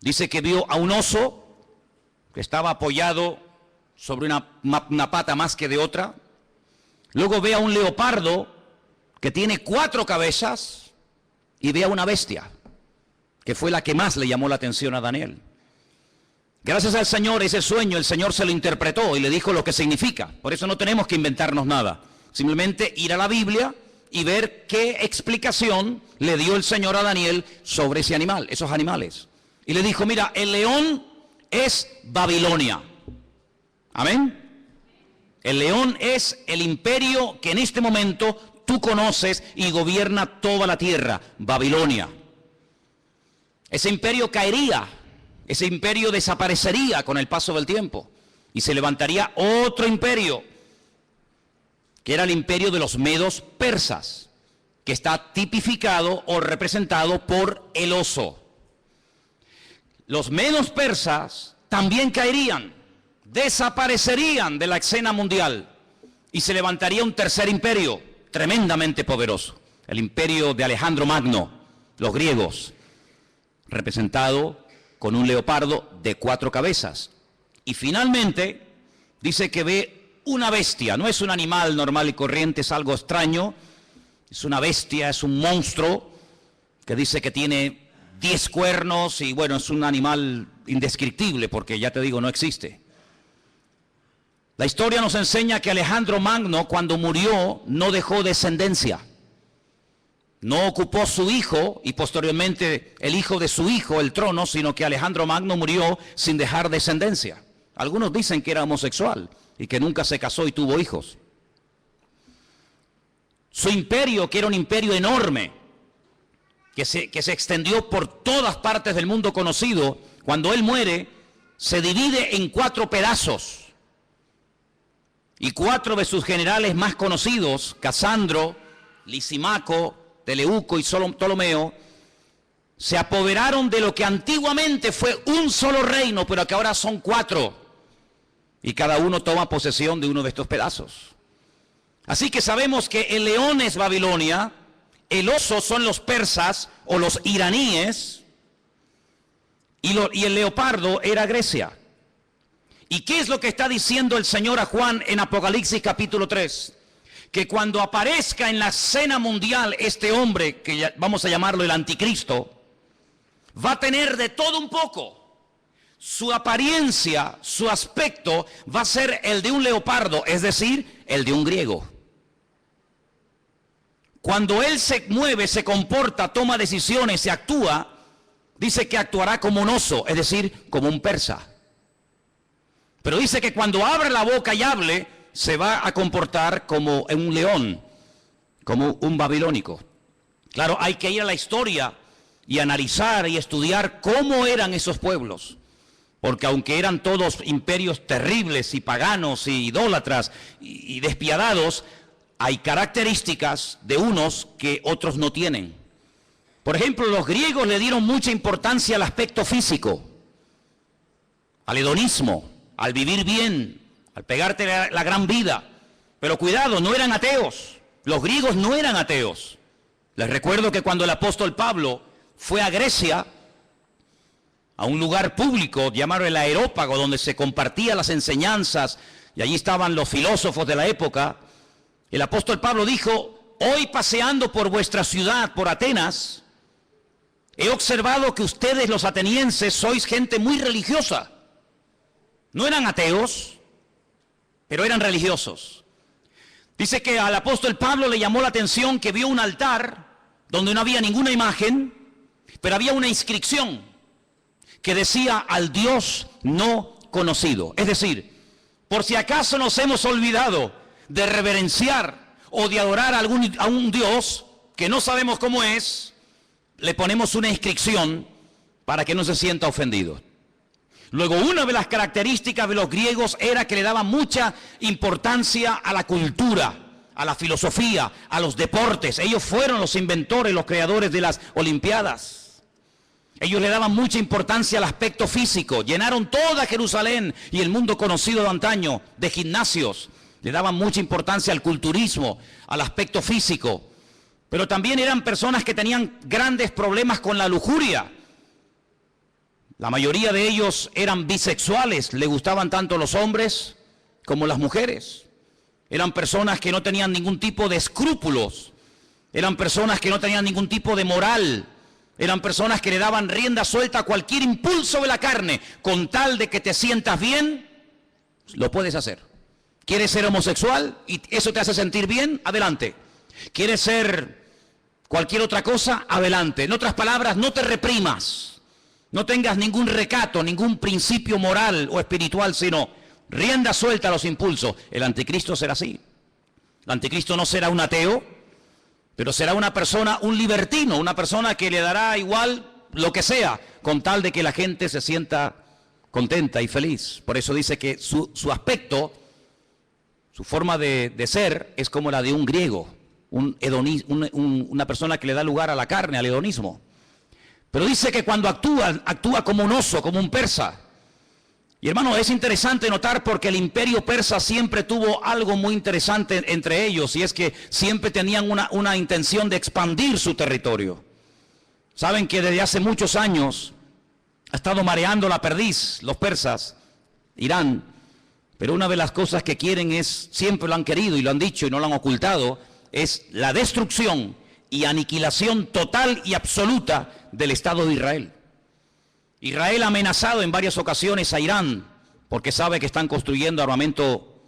Dice que vio a un oso que estaba apoyado sobre una pata más que de otra. Luego ve a un leopardo que tiene 4 cabezas y ve a una bestia, que fue la que más le llamó la atención a Daniel. Gracias al Señor, ese sueño el Señor se lo interpretó y le dijo lo que significa. Por eso no tenemos que inventarnos nada. Simplemente ir a la Biblia y ver qué explicación le dio el Señor a Daniel sobre ese animal, esos animales. Y le dijo, mira, el león es Babilonia. Amén. El león es el imperio que en este momento tú conoces y gobierna toda la tierra, Babilonia. Ese imperio caería, ese imperio desaparecería con el paso del tiempo y se levantaría otro imperio, que era el imperio de los medos persas, que está tipificado o representado por el oso. Los medos persas también caerían, desaparecerían de la escena mundial y se levantaría un tercer imperio tremendamente poderoso, el imperio de Alejandro Magno, los griegos, representado con un leopardo de 4 cabezas. Y finalmente dice que ve una bestia, no es un animal normal y corriente, es algo extraño, es una bestia, es un monstruo que dice que tiene 10 cuernos y bueno, es un animal indescriptible porque ya te digo, no existe. La historia nos enseña que Alejandro Magno cuando murió no dejó descendencia. No ocupó su hijo y posteriormente el hijo de su hijo el trono, sino que Alejandro Magno murió sin dejar descendencia. Algunos dicen que era homosexual y que nunca se casó y tuvo hijos. Su imperio, que era un imperio enorme, que se extendió por todas partes del mundo conocido, cuando él muere, se divide en 4 pedazos. Y 4 de sus generales más conocidos, Casandro, Lisimaco, Teleuco y Ptolomeo, se apoderaron de lo que antiguamente fue un solo reino, pero que ahora son 4. Y cada uno toma posesión de uno de estos pedazos. Así que sabemos que el león es Babilonia, el oso son los persas o los iraníes, y el leopardo era Grecia. ¿Y qué es lo que está diciendo el Señor a Juan en Apocalipsis capítulo 3? Que cuando aparezca en la escena mundial este hombre, que vamos a llamarlo el anticristo, va a tener de todo un poco. Su apariencia, su aspecto va a ser el de un leopardo, es decir, el de un griego. Cuando él se mueve, se comporta, toma decisiones, se actúa, dice que actuará como un oso, es decir, como un persa. Pero dice que cuando abra la boca y hable, se va a comportar como un león, como un babilónico. Claro, hay que ir a la historia y analizar y estudiar cómo eran esos pueblos. Porque aunque eran todos imperios terribles y paganos y idólatras y despiadados, hay características de unos que otros no tienen. Por ejemplo, los griegos le dieron mucha importancia al aspecto físico, al hedonismo, al vivir bien, al pegarte la gran vida. Pero cuidado, no eran ateos. Los griegos no eran ateos. Les recuerdo que cuando el apóstol Pablo fue a Grecia, a un lugar público llamado el Areópago, donde se compartían las enseñanzas, y allí estaban los filósofos de la época, el apóstol Pablo dijo, hoy paseando por vuestra ciudad, por Atenas, he observado que ustedes los atenienses sois gente muy religiosa. No eran ateos, pero eran religiosos. Dice que al apóstol Pablo le llamó la atención que vio un altar donde no había ninguna imagen, pero había una inscripción que decía al Dios no conocido. Es decir, por si acaso nos hemos olvidado de reverenciar o de adorar a un Dios que no sabemos cómo es, le ponemos una inscripción para que no se sienta ofendido. Luego, una de las características de los griegos era que le daban mucha importancia a la cultura, a la filosofía, a los deportes. Ellos fueron los inventores, los creadores de las Olimpiadas. Ellos le daban mucha importancia al aspecto físico. Llenaron toda Jerusalén y el mundo conocido de antaño de gimnasios. Le daban mucha importancia al culturismo, al aspecto físico. Pero también eran personas que tenían grandes problemas con la lujuria. La mayoría de ellos eran bisexuales, le gustaban tanto los hombres como las mujeres. Eran personas que no tenían ningún tipo de escrúpulos, eran personas que no tenían ningún tipo de moral, eran personas que le daban rienda suelta a cualquier impulso de la carne, con tal de que te sientas bien, lo puedes hacer. ¿Quieres ser homosexual y eso te hace sentir bien? Adelante. ¿Quieres ser cualquier otra cosa? Adelante. En otras palabras, no te reprimas, no tengas ningún recato, ningún principio moral o espiritual, sino rienda suelta a los impulsos. El anticristo será así. El anticristo no será un ateo, pero será una persona, un libertino, una persona que le dará igual lo que sea, con tal de que la gente se sienta contenta y feliz. Por eso dice que su aspecto, su forma de ser, es como la de un griego, una persona que le da lugar a la carne, al hedonismo. Pero dice que cuando actúa como un oso, como un persa. Y hermano, es interesante notar porque el imperio persa siempre tuvo algo muy interesante entre ellos, y es que siempre tenían una intención de expandir su territorio. Saben que desde hace muchos años ha estado mareando la perdiz los persas, Irán, pero una de las cosas que quieren es, siempre lo han querido y lo han dicho y no lo han ocultado, es la destrucción y aniquilación total y absoluta del Estado de Israel. Israel ha amenazado en varias ocasiones a Irán porque sabe que están construyendo armamento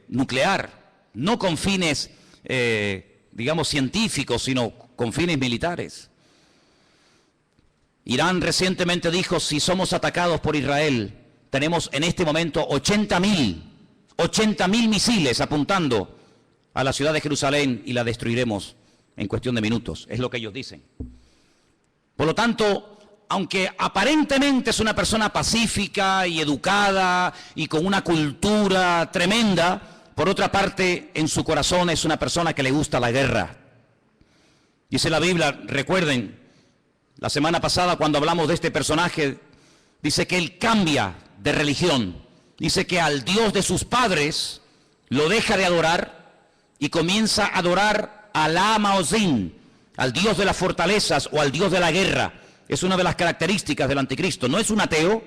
nuclear, no con fines, digamos, científicos, sino con fines militares. Irán recientemente dijo, si somos atacados por Israel, tenemos en este momento 80.000 misiles apuntando a la ciudad de Jerusalén y la destruiremos en cuestión de minutos, es lo que ellos dicen. Por lo tanto, aunque aparentemente es una persona pacífica y educada y con una cultura tremenda, por otra parte, en su corazón es una persona que le gusta la guerra. Dice la Biblia, recuerden, la semana pasada cuando hablamos de este personaje, dice que él cambia de religión. Dice que al Dios de sus padres lo deja de adorar y comienza a adorar a Alá Maozín, al Dios de las fortalezas o al Dios de la guerra. Es una de las características del anticristo. No es un ateo,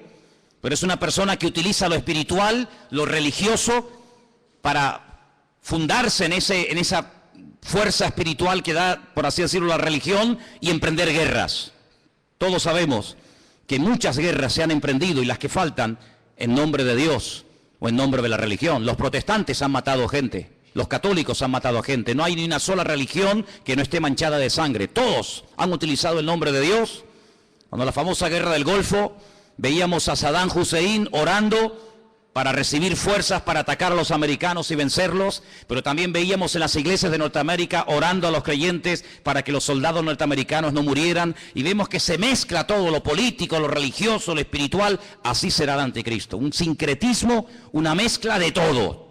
pero es una persona que utiliza lo espiritual, lo religioso, para fundarse en esa fuerza espiritual que da, por así decirlo, la religión, y emprender guerras. Todos sabemos que muchas guerras se han emprendido y las que faltan en nombre de Dios o en nombre de la religión. Los protestantes han matado gente, los católicos han matado a gente. No hay ni una sola religión que no esté manchada de sangre. Todos han utilizado el nombre de Dios. Cuando la famosa guerra del Golfo, veíamos a Saddam Hussein orando para recibir fuerzas para atacar a los americanos y vencerlos, pero también veíamos en las iglesias de Norteamérica orando a los creyentes para que los soldados norteamericanos no murieran, y vemos que se mezcla todo, lo político, lo religioso, lo espiritual. Así será el anticristo, un sincretismo, una mezcla de todo,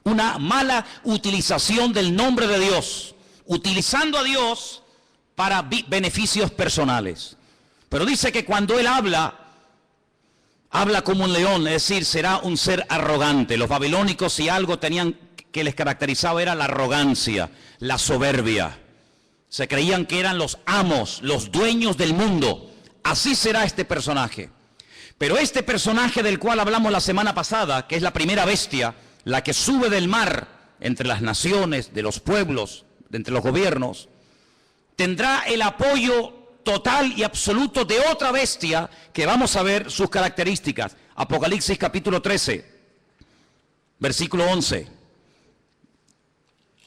una mala utilización del nombre de Dios, utilizando a Dios para beneficios personales. Pero dice que cuando él habla como un león, es decir, será un ser arrogante. Los babilónicos, si algo tenían que les caracterizaba, era la arrogancia, la soberbia. Se creían que eran los amos, los dueños del mundo. Así será este personaje. Pero este personaje del cual hablamos la semana pasada, que es la primera bestia, la que sube del mar entre las naciones, de los pueblos, de entre los gobiernos, tendrá el apoyo total y absoluto de otra bestia que vamos a ver sus características. Apocalipsis capítulo 13, versículo 11.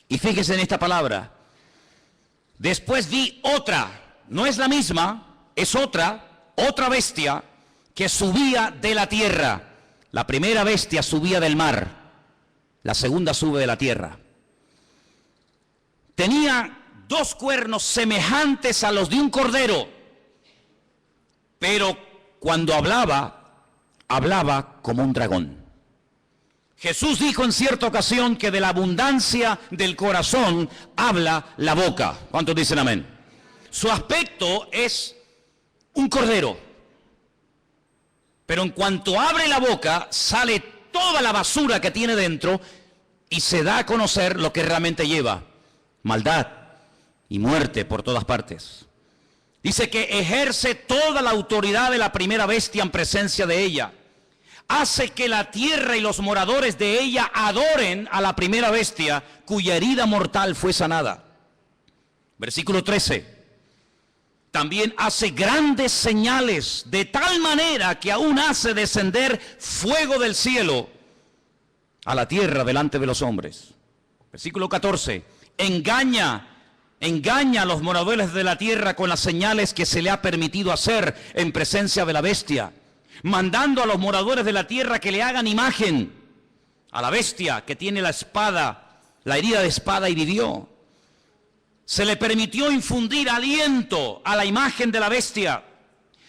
Y fíjense en esta palabra. Después vi otra, no es la misma, es otra bestia que subía de la tierra. La primera bestia subía del mar, la segunda sube de la tierra. Tenía 2 cuernos semejantes a los de un cordero, pero cuando hablaba como un dragón. Jesús dijo en cierta ocasión que de la abundancia del corazón habla la boca. ¿Cuántos dicen amén? Su aspecto es un cordero, pero en cuanto abre la boca sale toda la basura que tiene dentro y se da a conocer lo que realmente lleva: maldad y muerte por todas partes. Dice que ejerce toda la autoridad de la primera bestia en presencia de ella. Hace que la tierra y los moradores de ella adoren a la primera bestia cuya herida mortal fue sanada. Versículo 13. También hace grandes señales, de tal manera que aún hace descender fuego del cielo a la tierra delante de los hombres. Versículo 14. Engaña a los moradores de la tierra con las señales que se le ha permitido hacer en presencia de la bestia, mandando a los moradores de la tierra que le hagan imagen a la bestia que tiene la espada, la herida de espada, y vivió. Se le permitió infundir aliento a la imagen de la bestia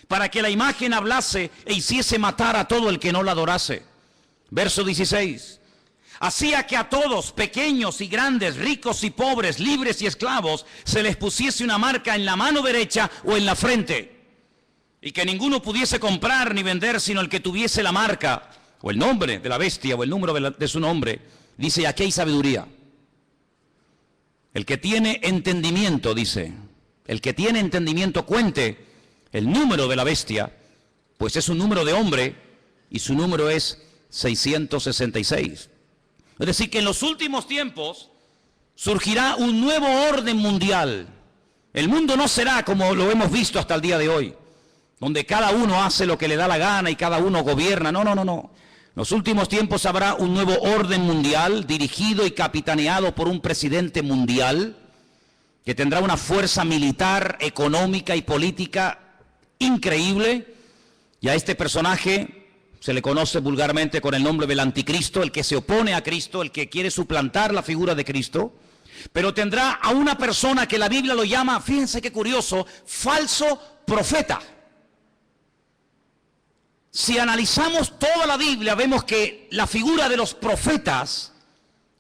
para que la imagen hablase e hiciese matar a todo el que no la adorase. Verso 16. Hacía que a todos, pequeños y grandes, ricos y pobres, libres y esclavos, se les pusiese una marca en la mano derecha o en la frente, y que ninguno pudiese comprar ni vender sino el que tuviese la marca o el nombre de la bestia o el número de su nombre. Dice, aquí hay sabiduría. El que tiene entendimiento, dice, el que tiene entendimiento cuente el número de la bestia, pues es un número de hombre y su número es 666. Es decir, que en los últimos tiempos surgirá un nuevo orden mundial. El mundo no será como lo hemos visto hasta el día de hoy, donde cada uno hace lo que le da la gana y cada uno gobierna. No. En los últimos tiempos habrá un nuevo orden mundial dirigido y capitaneado por un presidente mundial que tendrá una fuerza militar, económica y política increíble. Y a este personaje se le conoce vulgarmente con el nombre del anticristo, el que se opone a Cristo, el que quiere suplantar la figura de Cristo. Pero tendrá a una persona que la Biblia lo llama, fíjense qué curioso, falso profeta. Si analizamos toda la Biblia, vemos que la figura de los profetas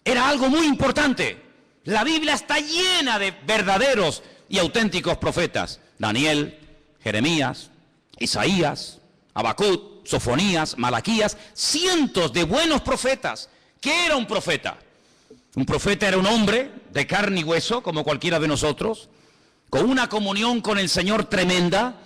era algo muy importante. La Biblia está llena de verdaderos y auténticos profetas. Daniel, Jeremías, Isaías, Habacuc, Sofonías, Malaquías, cientos de buenos profetas. ¿Qué era un profeta? Un profeta era un hombre de carne y hueso, como cualquiera de nosotros, con una comunión con el Señor tremenda,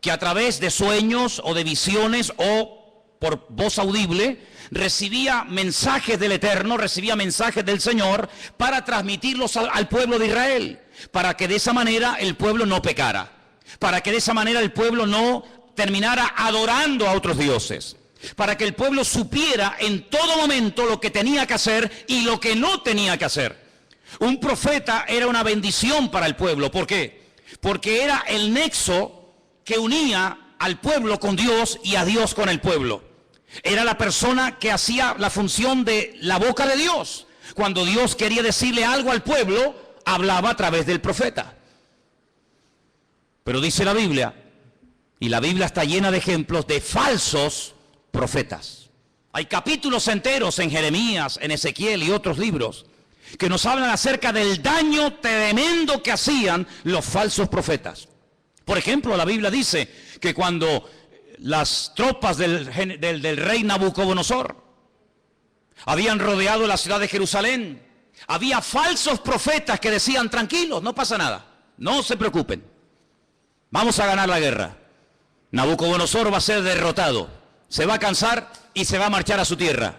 que a través de sueños o de visiones o por voz audible recibía mensajes del Eterno, recibía mensajes del Señor para transmitirlos al pueblo de Israel, para que de esa manera el pueblo no pecara, para que de esa manera el pueblo no terminara adorando a otros dioses, para que el pueblo supiera en todo momento lo que tenía que hacer y lo que no tenía que hacer. Un profeta era una bendición para el pueblo. ¿Por qué? Porque era el nexo que unía al pueblo con Dios y a Dios con el pueblo. Era la persona que hacía la función de la boca de Dios. Cuando Dios quería decirle algo al pueblo, hablaba a través del profeta. Pero dice la Biblia, y la Biblia está llena de ejemplos de falsos profetas. Hay capítulos enteros en Jeremías, en Ezequiel y otros libros que nos hablan acerca del daño tremendo que hacían los falsos profetas. Por ejemplo, la Biblia dice que cuando las tropas del rey Nabucodonosor habían rodeado la ciudad de Jerusalén, había falsos profetas que decían, tranquilos, no pasa nada, no se preocupen, vamos a ganar la guerra. Nabucodonosor va a ser derrotado, se va a cansar y se va a marchar a su tierra.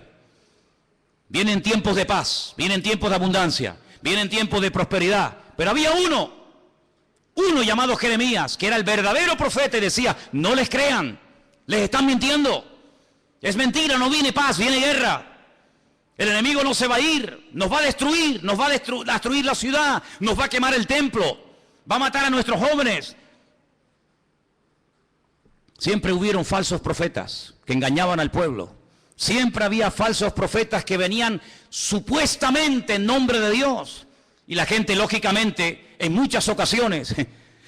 Vienen tiempos de paz, vienen tiempos de abundancia, vienen tiempos de prosperidad, pero había uno llamado Jeremías, que era el verdadero profeta, y decía, no les crean, les están mintiendo, es mentira, no viene paz, viene guerra, el enemigo no se va a ir, nos va a destruir, nos va a destruir la ciudad, nos va a quemar el templo, va a matar a nuestros jóvenes. Siempre hubieron falsos profetas que engañaban al pueblo, siempre había falsos profetas que venían supuestamente en nombre de Dios. Y la gente, lógicamente, en muchas ocasiones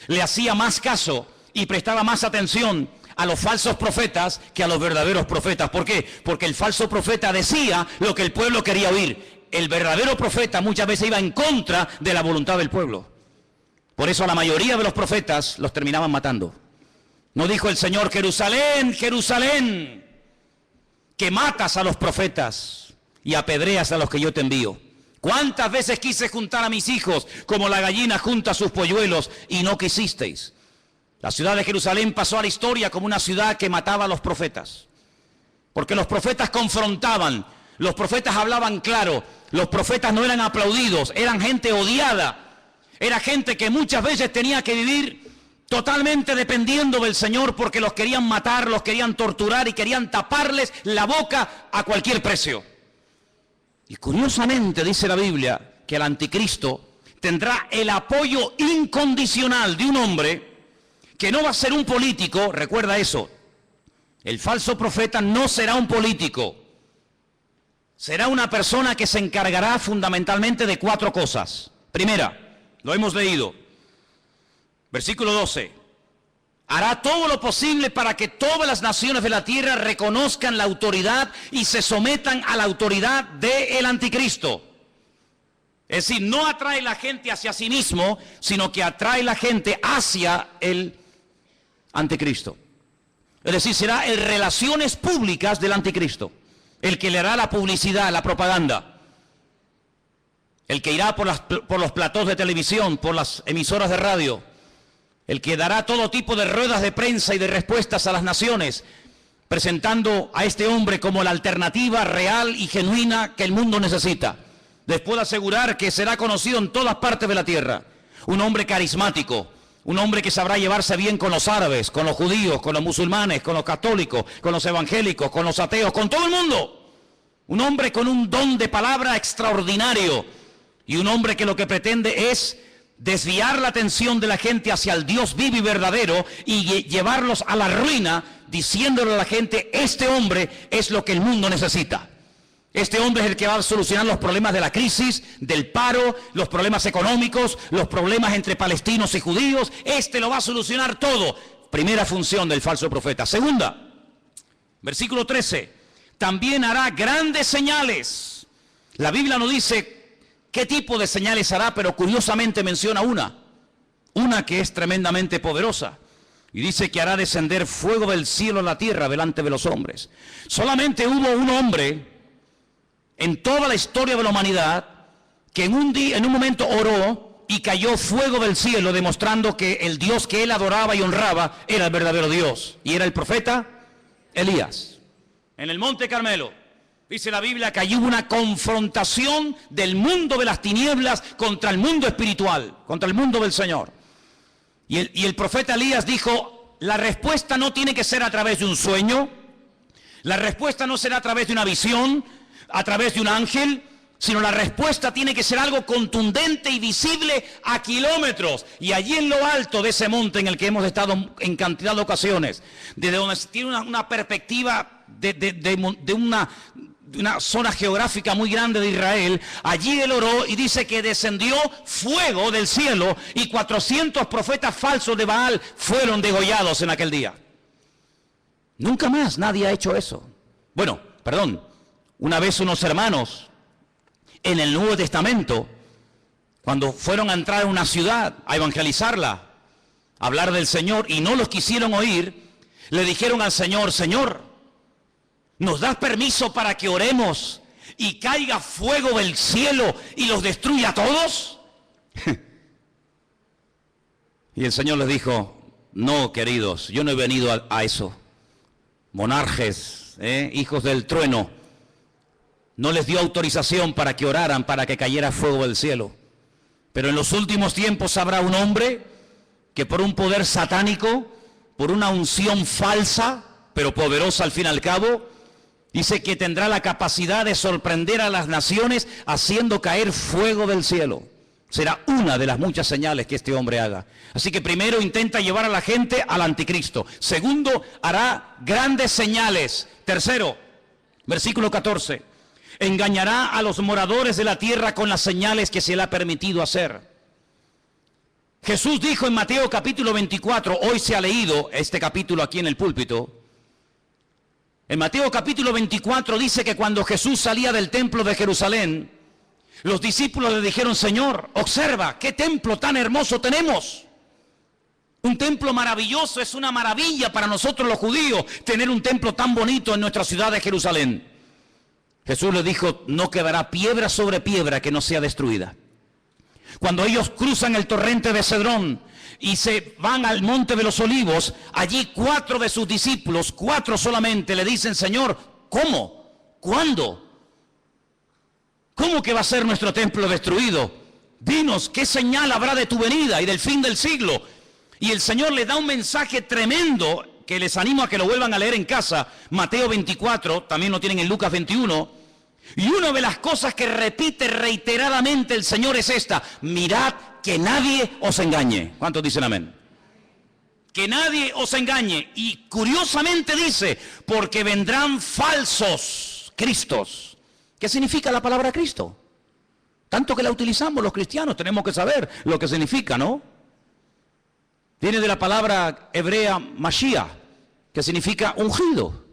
le hacía más caso y prestaba más atención a los falsos profetas que a los verdaderos profetas. ¿Por qué? Porque el falso profeta decía lo que el pueblo quería oír. El verdadero profeta muchas veces iba en contra de la voluntad del pueblo. Por eso a la mayoría de los profetas los terminaban matando. ¿No dijo el Señor, Jerusalén, Jerusalén, que matas a los profetas y apedreas a los que yo te envío? ¿Cuántas veces quise juntar a mis hijos como la gallina junta sus polluelos y no quisisteis? La ciudad de Jerusalén pasó a la historia como una ciudad que mataba a los profetas. Porque los profetas confrontaban, los profetas hablaban claro, los profetas no eran aplaudidos, eran gente odiada, era gente que muchas veces tenía que vivir totalmente dependiendo del Señor porque los querían matar, los querían torturar y querían taparles la boca a cualquier precio. Y curiosamente dice la Biblia que el anticristo tendrá el apoyo incondicional de un hombre que no va a ser un político, recuerda eso. El falso profeta no será un político, será una persona que se encargará fundamentalmente de 4 cosas. Primera, lo hemos leído, versículo 12, hará todo lo posible para que todas las naciones de la tierra reconozcan la autoridad y se sometan a la autoridad del anticristo. Es decir, no atrae la gente hacia sí mismo, sino que atrae la gente hacia el anticristo. Es decir, será en relaciones públicas del anticristo, el que le hará la publicidad, la propaganda, el que irá por los platós de televisión, por las emisoras de radio, el que dará todo tipo de ruedas de prensa y de respuestas a las naciones, presentando a este hombre como la alternativa real y genuina que el mundo necesita. Les puedo asegurar que será conocido en todas partes de la tierra, un hombre carismático, un hombre que sabrá llevarse bien con los árabes, con los judíos, con los musulmanes, con los católicos, con los evangélicos, con los ateos, con todo el mundo. Un hombre con un don de palabra extraordinario y un hombre que lo que pretende es desviar la atención de la gente hacia el Dios vivo y verdadero y llevarlos a la ruina, diciéndole a la gente, este hombre es lo que el mundo necesita. Este hombre es el que va a solucionar los problemas de la crisis, del paro, los problemas económicos, los problemas entre palestinos y judíos. Este lo va a solucionar todo. Primera función del falso profeta. Segunda, versículo 13. También hará grandes señales. La Biblia no dice qué tipo de señales hará, pero curiosamente menciona una que es tremendamente poderosa. Y dice que hará descender fuego del cielo a la tierra delante de los hombres. Solamente hubo un hombre en toda la historia de la humanidad que en un momento oró y cayó fuego del cielo, demostrando que el Dios que él adoraba y honraba era el verdadero Dios. Y era el profeta Elías. En el monte Carmelo, dice la Biblia que allí hubo una confrontación del mundo de las tinieblas contra el mundo espiritual, contra el mundo del Señor. Y el profeta Elías dijo, la respuesta no tiene que ser a través de un sueño, la respuesta no será a través de una visión, a través de un ángel, sino la respuesta tiene que ser algo contundente y visible a kilómetros. Y allí en lo alto de ese monte en el que hemos estado en cantidad de ocasiones, desde donde se tiene una perspectiva de una zona geográfica muy grande de Israel, allí él oró y dice que descendió fuego del cielo y 400 profetas falsos de Baal fueron degollados en aquel día. Nunca más nadie ha hecho eso. Bueno, perdón. Una vez unos hermanos en el Nuevo Testamento, cuando fueron a entrar a una ciudad a evangelizarla, a hablar del Señor y no los quisieron oír, le dijeron al Señor, Señor, ¿nos das permiso para que oremos y caiga fuego del cielo y los destruya a todos? Y el Señor les dijo, no, queridos, yo no he venido a eso. Monarjes, hijos del trueno, no les dio autorización para que oraran, para que cayera fuego del cielo. Pero en los últimos tiempos habrá un hombre que por un poder satánico, por una unción falsa, pero poderosa al fin y al cabo, dice que tendrá la capacidad de sorprender a las naciones haciendo caer fuego del cielo. Será una de las muchas señales que este hombre haga. Así que primero intenta llevar a la gente al anticristo. Segundo, hará grandes señales. Tercero, versículo 14. Engañará a los moradores de la tierra con las señales que se le ha permitido hacer. Jesús dijo en Mateo capítulo 24, hoy se ha leído este capítulo aquí en el púlpito. En Mateo capítulo 24 dice que cuando Jesús salía del templo de Jerusalén, los discípulos le dijeron, Señor, observa, qué templo tan hermoso tenemos. Un templo maravilloso, es una maravilla para nosotros los judíos tener un templo tan bonito en nuestra ciudad de Jerusalén. Jesús le dijo, no quedará piedra sobre piedra que no sea destruida. Cuando ellos cruzan el torrente de Cedrón y se van al monte de los olivos, allí 4 de sus discípulos, 4 solamente, le dicen: Señor, ¿cómo? ¿Cuándo? ¿Cómo que va a ser nuestro templo destruido? Dinos, ¿qué señal habrá de tu venida y del fin del siglo? Y el Señor les da un mensaje tremendo que les animo a que lo vuelvan a leer en casa. Mateo 24, también lo tienen en Lucas 21. Y una de las cosas que repite reiteradamente el Señor es esta: mirad que nadie os engañe. ¿Cuántos dicen amén? Que nadie os engañe. Y curiosamente dice: porque vendrán falsos cristos. ¿Qué significa la palabra Cristo? Tanto que la utilizamos los cristianos, tenemos que saber lo que significa, ¿no? Viene de la palabra hebrea Mashiach, que significa ungido.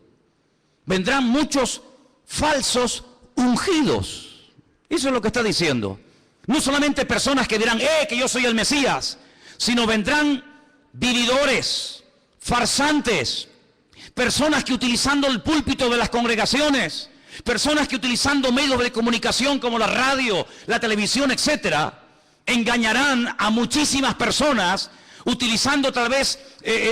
Vendrán muchos falsos ungidos. Eso es lo que está diciendo. No solamente personas que dirán: que yo soy el Mesías, sino vendrán vividores, farsantes, personas que utilizando el púlpito de las congregaciones, personas que utilizando medios de comunicación como la radio, la televisión, etcétera, engañarán a muchísimas personas, utilizando tal vez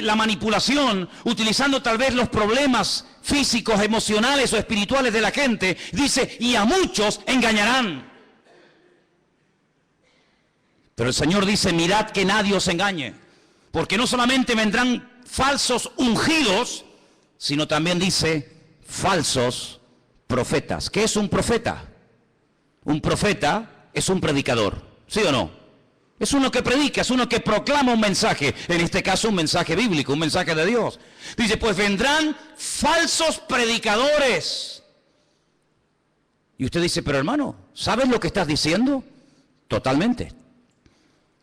la manipulación, utilizando tal vez los problemas físicos, emocionales o espirituales de la gente. Dice: y a muchos engañarán. Pero el Señor dice: mirad que nadie os engañe, porque no solamente vendrán falsos ungidos, sino también dice falsos profetas. ¿Qué es un profeta? Un profeta es un predicador, ¿sí o no? Es uno que predica, es uno que proclama un mensaje, en este caso un mensaje bíblico, un mensaje de Dios. Dice: pues vendrán falsos predicadores. Y usted dice: pero hermano, ¿sabes lo que estás diciendo? Totalmente.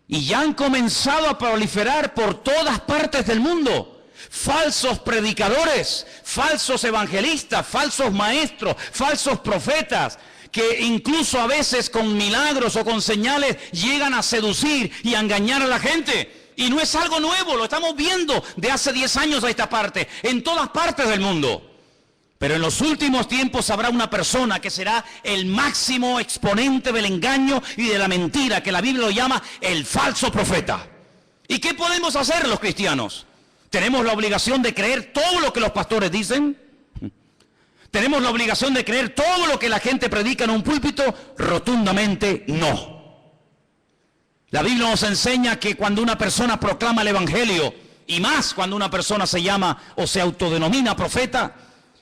Y ya han comenzado a proliferar por todas partes del mundo falsos predicadores, falsos evangelistas, falsos maestros, falsos profetas, que incluso a veces con milagros o con señales llegan a seducir y a engañar a la gente. Y no es algo nuevo, lo estamos viendo de hace 10 años a esta parte, en todas partes del mundo. Pero en los últimos tiempos habrá una persona que será el máximo exponente del engaño y de la mentira, que la Biblia lo llama el falso profeta. ¿Y qué podemos hacer los cristianos? ¿Tenemos la obligación de creer todo lo que los pastores dicen? ¿Tenemos la obligación de creer todo lo que la gente predica en un púlpito? Rotundamente no. La Biblia nos enseña que cuando una persona proclama el evangelio, y más cuando una persona se llama o se autodenomina profeta,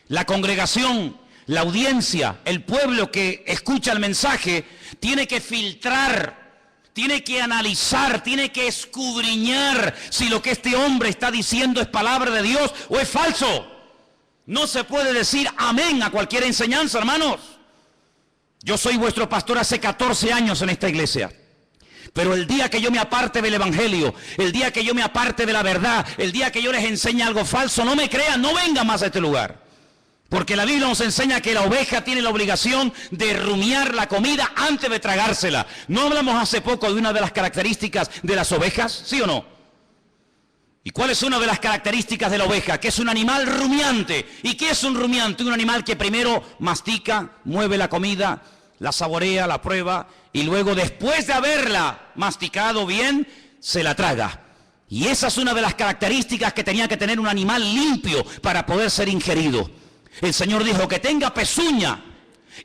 la congregación, la audiencia, el pueblo que escucha el mensaje, tiene que filtrar, tiene que analizar, tiene que escudriñar si lo que este hombre está diciendo es palabra de Dios o es falso. No se puede decir amén a cualquier enseñanza, hermanos. Yo soy vuestro pastor hace 14 años en esta iglesia. Pero el día que yo me aparte del evangelio, el día que yo me aparte de la verdad, el día que yo les enseñe algo falso, no me crean, no vengan más a este lugar. Porque la Biblia nos enseña que la oveja tiene la obligación de rumiar la comida antes de tragársela. ¿No hablamos hace poco de una de las características de las ovejas? ¿Sí o no? ¿Y cuál es una de las características de la oveja? Que es un animal rumiante. ¿Y qué es un rumiante? Un animal que primero mastica, mueve la comida, la saborea, la prueba, y luego, después de haberla masticado bien, se la traga. Y esa es una de las características que tenía que tener un animal limpio para poder ser ingerido. El Señor dijo que tenga pezuña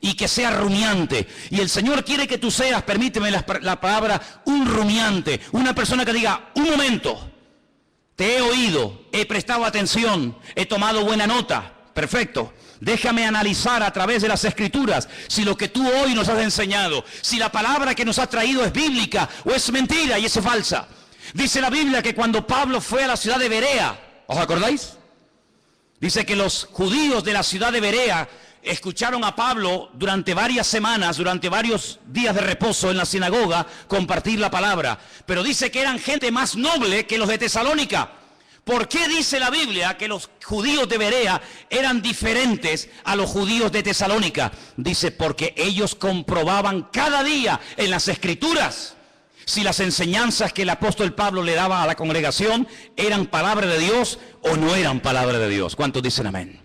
y que sea rumiante. Y el Señor quiere que tú seas, permíteme la palabra, un rumiante. Una persona que diga: un momento, te he oído, he prestado atención, he tomado buena nota. Perfecto. Déjame analizar a través de las Escrituras si lo que tú hoy nos has enseñado, si la palabra que nos has traído es bíblica o es mentira y es falsa. Dice la Biblia que cuando Pablo fue a la ciudad de Berea, ¿os acordáis? Dice que los judíos de la ciudad de Berea escucharon a Pablo durante varias semanas, durante varios días de reposo en la sinagoga, compartir la palabra. Pero dice que eran gente más noble que los de Tesalónica. ¿Por qué dice la Biblia que los judíos de Berea eran diferentes a los judíos de Tesalónica? Dice: porque ellos comprobaban cada día en las Escrituras si las enseñanzas que el apóstol Pablo le daba a la congregación eran palabra de Dios o no eran palabra de Dios. ¿Cuántos dicen amén?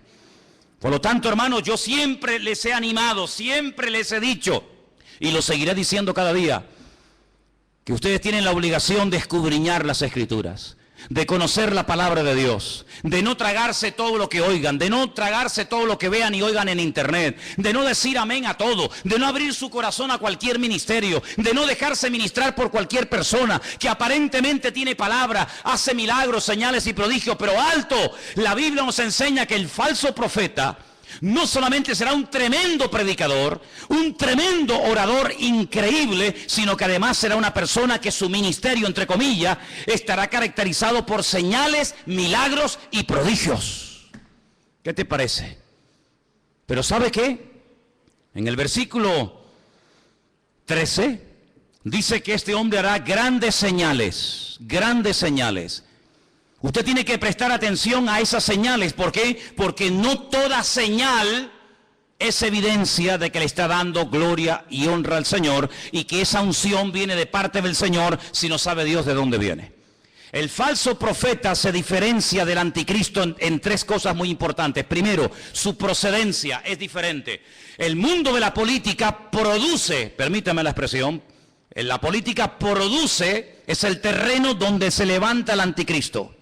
Por lo tanto, hermanos, yo siempre les he animado, siempre les he dicho, y lo seguiré diciendo cada día: que ustedes tienen la obligación de escudriñar las Escrituras, de conocer la palabra de Dios, de no tragarse todo lo que oigan, de no tragarse todo lo que vean y oigan en internet, de no decir amén a todo, de no abrir su corazón a cualquier ministerio, de no dejarse ministrar por cualquier persona que aparentemente tiene palabra, hace milagros, señales y prodigios, pero alto, la Biblia nos enseña que el falso profeta no solamente será un tremendo predicador, un tremendo orador increíble, sino que además será una persona que su ministerio, entre comillas, estará caracterizado por señales, milagros y prodigios. ¿Qué te parece? Pero ¿sabe qué? En el versículo 13 dice que este hombre hará grandes señales, grandes señales. Usted tiene que prestar atención a esas señales. ¿Por qué? Porque no toda señal es evidencia de que le está dando gloria y honra al Señor y que esa unción viene de parte del Señor si no sabe Dios de dónde viene. El falso profeta se diferencia del anticristo en tres cosas muy importantes. Primero, su procedencia es diferente. El mundo de la política produce, permítame la expresión, la política produce, es el terreno donde se levanta el anticristo.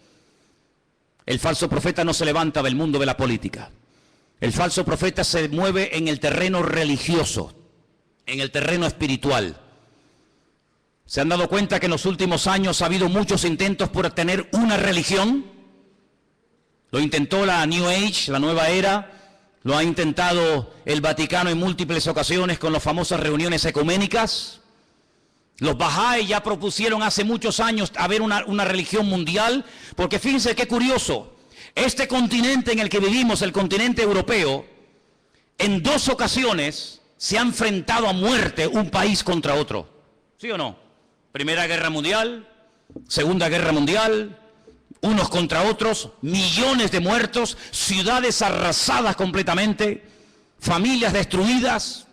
El falso profeta no se levanta del mundo de la política. El falso profeta se mueve en el terreno religioso, en el terreno espiritual. ¿Se han dado cuenta que en los últimos años ha habido muchos intentos por tener una religión? Lo intentó la New Age, la nueva era. Lo ha intentado el Vaticano en múltiples ocasiones con las famosas reuniones ecuménicas. Los Bahá'í ya propusieron hace muchos años haber una religión mundial, porque fíjense qué curioso, este continente en el que vivimos, el continente europeo, en 2 ocasiones se ha enfrentado a muerte un país contra otro. ¿Sí o no? Primera Guerra Mundial, Segunda Guerra Mundial, unos contra otros, millones de muertos, ciudades arrasadas completamente, familias destruidas.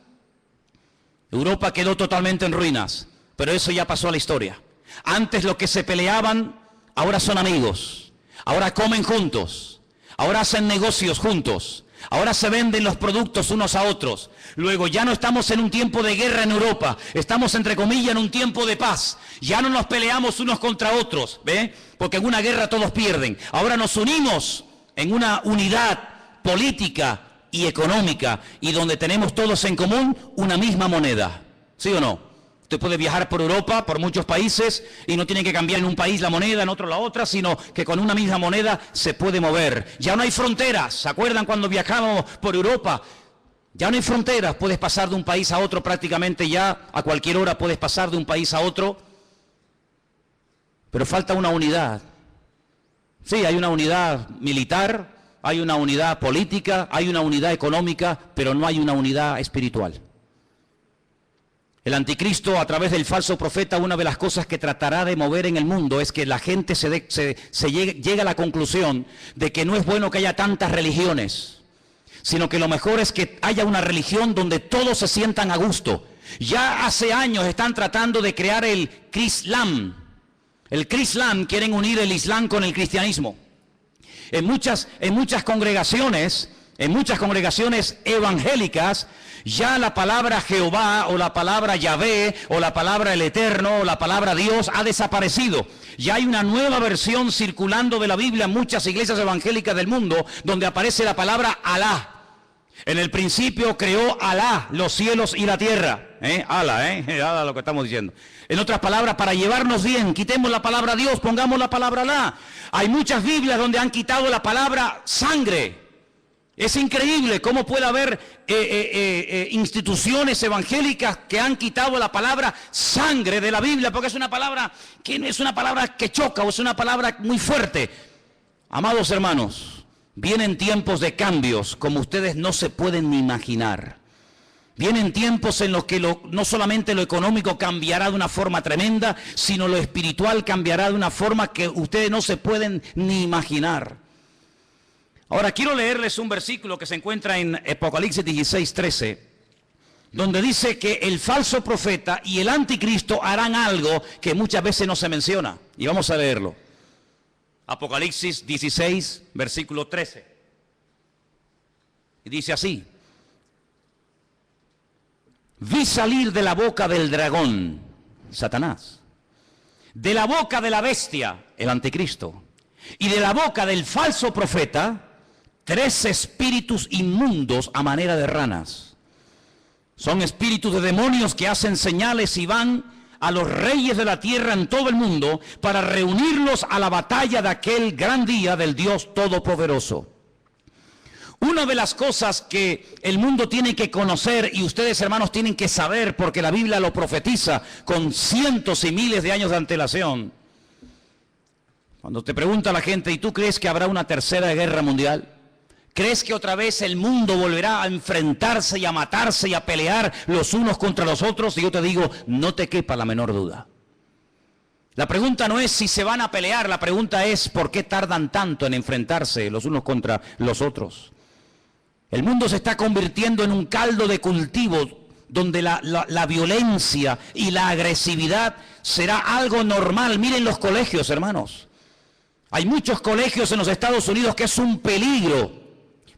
Europa quedó totalmente en ruinas. Pero eso ya pasó a la historia. Antes los que se peleaban, ahora son amigos. Ahora comen juntos. Ahora hacen negocios juntos. Ahora se venden los productos unos a otros. Luego ya no estamos en un tiempo de guerra en Europa. Estamos, entre comillas, en un tiempo de paz. Ya no nos peleamos unos contra otros, ¿ve? Porque en una guerra todos pierden. Ahora nos unimos en una unidad política y económica y donde tenemos todos en común una misma moneda. ¿Sí o no? Usted puede viajar por Europa, por muchos países, y no tiene que cambiar en un país la moneda, en otro la otra, sino que con una misma moneda se puede mover. Ya no hay fronteras. ¿Se acuerdan cuando viajamos por Europa? Ya no hay fronteras. Puedes pasar de un país a otro prácticamente ya, a cualquier hora puedes pasar de un país a otro. Pero falta una unidad. Sí, hay una unidad militar, hay una unidad política, hay una unidad económica, pero no hay una unidad espiritual. El anticristo, a través del falso profeta, una de las cosas que tratará de mover en el mundo es que la gente llegue a la conclusión de que no es bueno que haya tantas religiones, sino que lo mejor es que haya una religión donde todos se sientan a gusto. Ya hace años están tratando de crear el Crislam. El Crislam, quieren unir el Islam con el cristianismo. En muchas congregaciones evangélicas, ya la palabra Jehová o la palabra Yahvé o la palabra el Eterno o la palabra Dios ha desaparecido. Ya hay una nueva versión circulando de la Biblia en muchas iglesias evangélicas del mundo donde aparece la palabra Alá. En el principio creó Alá los cielos y la tierra. Alá lo que estamos diciendo. En otras palabras, para llevarnos bien, quitemos la palabra Dios, pongamos la palabra Alá. Hay muchas Biblias donde han quitado la palabra sangre. Es increíble cómo puede haber instituciones evangélicas que han quitado la palabra sangre de la Biblia, porque es una palabra que choca o es una palabra muy fuerte. Amados hermanos, vienen tiempos de cambios como ustedes no se pueden ni imaginar. Vienen tiempos en los que no solamente lo económico cambiará de una forma tremenda, sino lo espiritual cambiará de una forma que ustedes no se pueden ni imaginar. Ahora quiero leerles un versículo que se encuentra en Apocalipsis 16:13, donde dice que el falso profeta y el anticristo harán algo que muchas veces no se menciona. Y vamos a leerlo. Apocalipsis 16, versículo 13. Y dice así: vi salir de la boca del dragón, Satanás, de la boca de la bestia, el anticristo, y de la boca del falso profeta, 3 espíritus inmundos a manera de ranas. Son espíritus de demonios que hacen señales y van a los reyes de la tierra en todo el mundo para reunirlos a la batalla de aquel gran día del Dios Todopoderoso. Una de las cosas que el mundo tiene que conocer y ustedes, hermanos, tienen que saber, porque la Biblia lo profetiza con cientos y miles de años de antelación. Cuando te pregunta la gente, ¿y tú crees que habrá una tercera guerra mundial? ¿Crees que otra vez el mundo volverá a enfrentarse y a matarse y a pelear los unos contra los otros? Y yo te digo, no te quepa la menor duda. La pregunta no es si se van a pelear, la pregunta es ¿por qué tardan tanto en enfrentarse los unos contra los otros? El mundo se está convirtiendo en un caldo de cultivo donde la violencia y la agresividad será algo normal. Miren los colegios, hermanos. Hay muchos colegios en los Estados Unidos que es un peligro,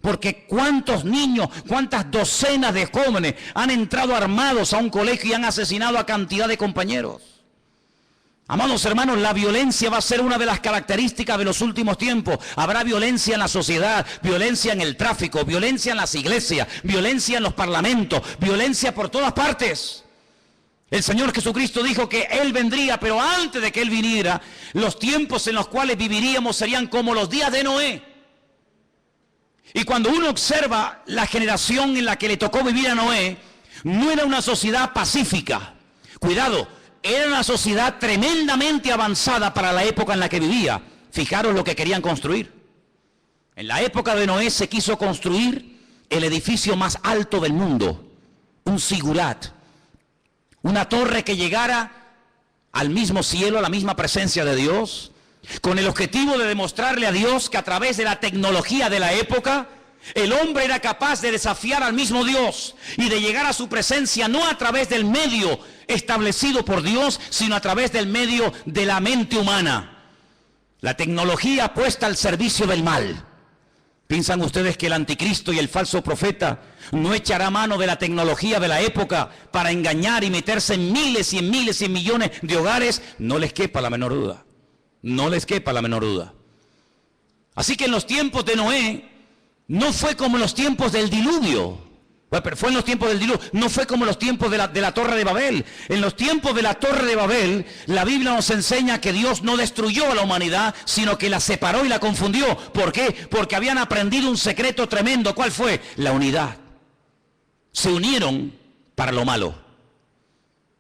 porque cuántos niños, cuántas docenas de jóvenes han entrado armados a un colegio y han asesinado a cantidad de compañeros. Amados hermanos, la violencia va a ser una de las características de los últimos tiempos. Habrá violencia en la sociedad, violencia en el tráfico, violencia en las iglesias, violencia en los parlamentos, violencia por todas partes. El Señor Jesucristo dijo que Él vendría, pero antes de que Él viniera, los tiempos en los cuales viviríamos serían como los días de Noé. Y cuando uno observa la generación en la que le tocó vivir a Noé, no era una sociedad pacífica. Cuidado, era una sociedad tremendamente avanzada para la época en la que vivía. Fijaros lo que querían construir. En la época de Noé se quiso construir el edificio más alto del mundo, un zigurat, una torre que llegara al mismo cielo, a la misma presencia de Dios, con el objetivo de demostrarle a Dios que a través de la tecnología de la época, el hombre era capaz de desafiar al mismo Dios y de llegar a su presencia no a través del medio establecido por Dios, sino a través del medio de la mente humana. La tecnología puesta al servicio del mal. ¿Piensan ustedes que el anticristo y el falso profeta no echará mano de la tecnología de la época para engañar y meterse en miles y en miles y en millones de hogares? No les quepa la menor duda. No les quepa la menor duda. Así que en los tiempos de Noé no fue como en los tiempos del diluvio. Bueno, pero fue en los tiempos del diluvio, no fue como en los tiempos de la Torre de Babel. En los tiempos de la Torre de Babel, la Biblia nos enseña que Dios no destruyó a la humanidad, sino que la separó y la confundió. ¿Por qué? Porque habían aprendido un secreto tremendo. ¿Cuál fue? La unidad. Se unieron para lo malo.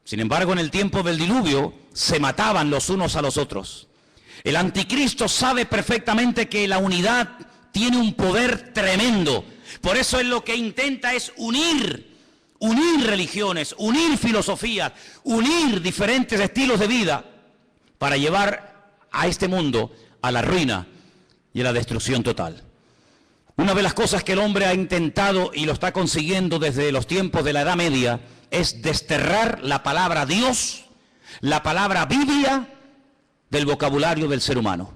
Sin embargo, en el tiempo del diluvio, se mataban los unos a los otros. El anticristo sabe perfectamente que la unidad tiene un poder tremendo. Por eso él lo que intenta es unir religiones, unir filosofías, unir diferentes estilos de vida para llevar a este mundo a la ruina y a la destrucción total. Una de las cosas que el hombre ha intentado y lo está consiguiendo desde los tiempos de la Edad Media es desterrar la palabra Dios, la palabra Biblia del vocabulario del ser humano.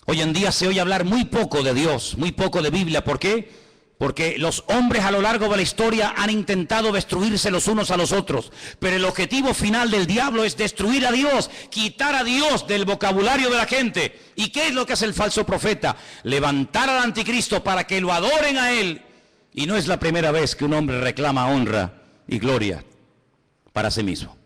Hoy en día se oye hablar muy poco de Dios, muy poco de Biblia. ¿Por qué? Porque los hombres a lo largo de la historia han intentado destruirse los unos a los otros. Pero el objetivo final del diablo es destruir a Dios, quitar a Dios del vocabulario de la gente. ¿Y qué es lo que hace el falso profeta? Levantar al anticristo para que lo adoren a él. Y no es la primera vez que un hombre reclama honra y gloria para sí mismo.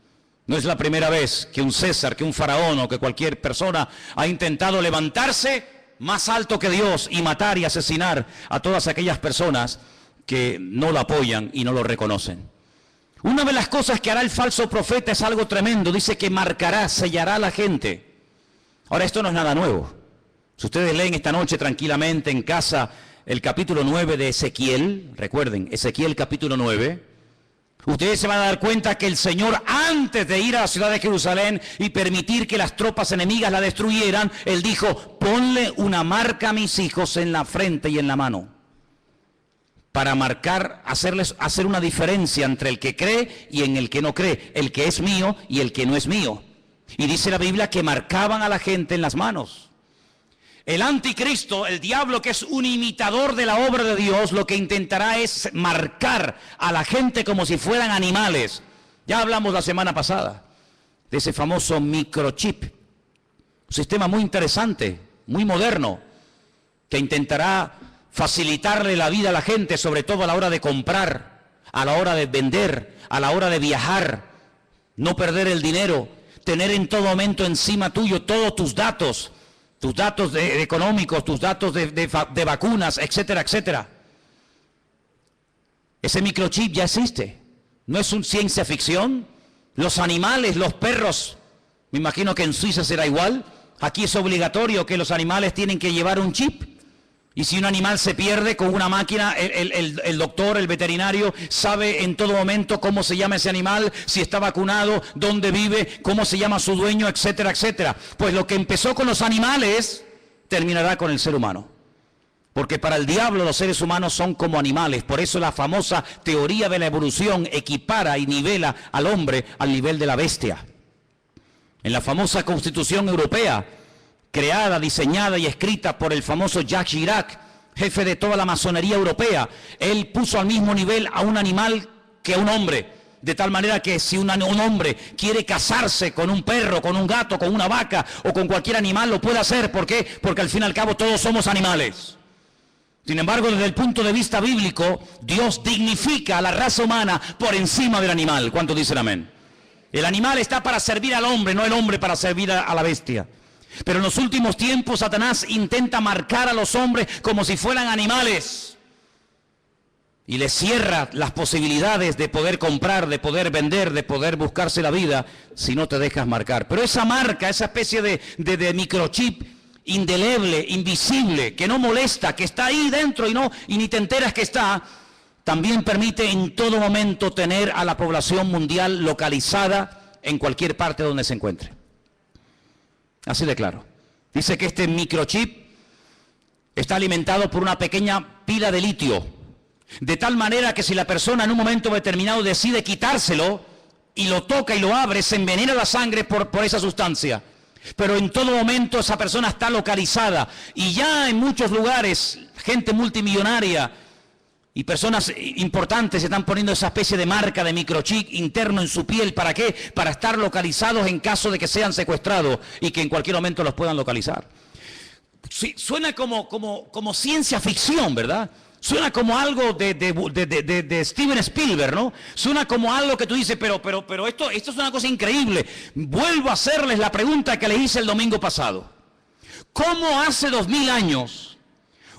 No es la primera vez que un César, que un faraón o que cualquier persona ha intentado levantarse más alto que Dios y matar y asesinar a todas aquellas personas que no lo apoyan y no lo reconocen. Una de las cosas que hará el falso profeta es algo tremendo. Dice que marcará, sellará a la gente. Ahora, esto no es nada nuevo. Si ustedes leen esta noche tranquilamente en casa el capítulo 9 de Ezequiel, recuerden, Ezequiel capítulo 9, ustedes se van a dar cuenta que el Señor, antes de ir a la ciudad de Jerusalén y permitir que las tropas enemigas la destruyeran, Él dijo, ponle una marca a mis hijos en la frente y en la mano. Para marcar, hacer una diferencia entre el que cree y en el que no cree, el que es mío y el que no es mío. Y dice la Biblia que marcaban a la gente en las manos. El anticristo, el diablo, que es un imitador de la obra de Dios, lo que intentará es marcar a la gente como si fueran animales. Ya hablamos la semana pasada de ese famoso microchip. Un sistema muy interesante, muy moderno, que intentará facilitarle la vida a la gente, sobre todo a la hora de comprar, a la hora de vender, a la hora de viajar, no perder el dinero, tener en todo momento encima tuyo todos tus datos económicos, tus datos de vacunas, etcétera, etcétera. Ese microchip ya existe, no es una ciencia ficción. Los animales, los perros, me imagino que en Suiza será igual. Aquí es obligatorio que los animales tienen que llevar un chip. Y si un animal se pierde con una máquina, el doctor, el veterinario, sabe en todo momento cómo se llama ese animal, si está vacunado, dónde vive, cómo se llama su dueño, etcétera, etcétera. Pues lo que empezó con los animales, terminará con el ser humano. Porque para el diablo los seres humanos son como animales. Por eso la famosa teoría de la evolución equipara y nivela al hombre al nivel de la bestia. En la famosa Constitución Europea, creada, diseñada y escrita por el famoso Jacques Chirac, jefe de toda la masonería europea, él puso al mismo nivel a un animal que a un hombre. De tal manera que si un hombre quiere casarse con un perro, con un gato, con una vaca o con cualquier animal, lo puede hacer. ¿Por qué? Porque al fin y al cabo todos somos animales. Sin embargo, desde el punto de vista bíblico, Dios dignifica a la raza humana por encima del animal. ¿Cuántos dicen amén? El animal está para servir al hombre, no el hombre para servir a la bestia. Pero en los últimos tiempos Satanás intenta marcar a los hombres como si fueran animales. Y les cierra las posibilidades de poder comprar, de poder vender, de poder buscarse la vida si no te dejas marcar. Pero esa marca, esa especie de microchip indeleble, invisible, que no molesta, que está ahí dentro y ni te enteras que está, también permite en todo momento tener a la población mundial localizada en cualquier parte donde se encuentre. Así de claro. Dice que este microchip está alimentado por una pequeña pila de litio, de tal manera que si la persona en un momento determinado decide quitárselo y lo toca y lo abre, se envenena la sangre por esa sustancia. Pero en todo momento esa persona está localizada y ya en muchos lugares gente multimillonaria y personas importantes se están poniendo esa especie de marca de microchip interno en su piel. ¿Para qué? Para estar localizados en caso de que sean secuestrados y que en cualquier momento los puedan localizar. Sí, suena como ciencia ficción, ¿verdad? Suena como algo de Steven Spielberg, ¿no? Suena como algo que tú dices, pero esto es una cosa increíble. Vuelvo a hacerles la pregunta que les hice el domingo pasado. ¿Cómo hace 2000 años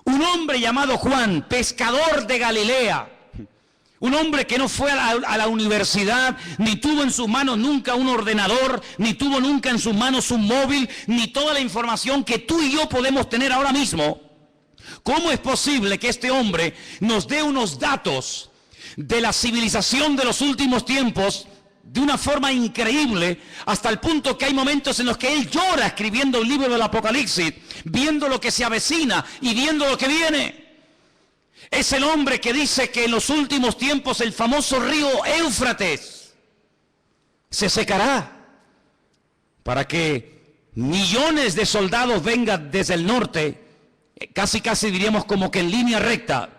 un hombre llamado Juan, pescador de Galilea, un hombre que no fue a la universidad, ni tuvo en sus manos nunca un ordenador, ni tuvo nunca en sus manos un móvil, ni toda la información que tú y yo podemos tener ahora mismo? ¿Cómo es posible que este hombre nos dé unos datos de la civilización de los últimos tiempos de una forma increíble, hasta el punto que hay momentos en los que él llora escribiendo el libro del Apocalipsis, viendo lo que se avecina y viendo lo que viene? Es el hombre que dice que en los últimos tiempos el famoso río Éufrates se secará para que millones de soldados vengan desde el norte, casi diríamos como que en línea recta,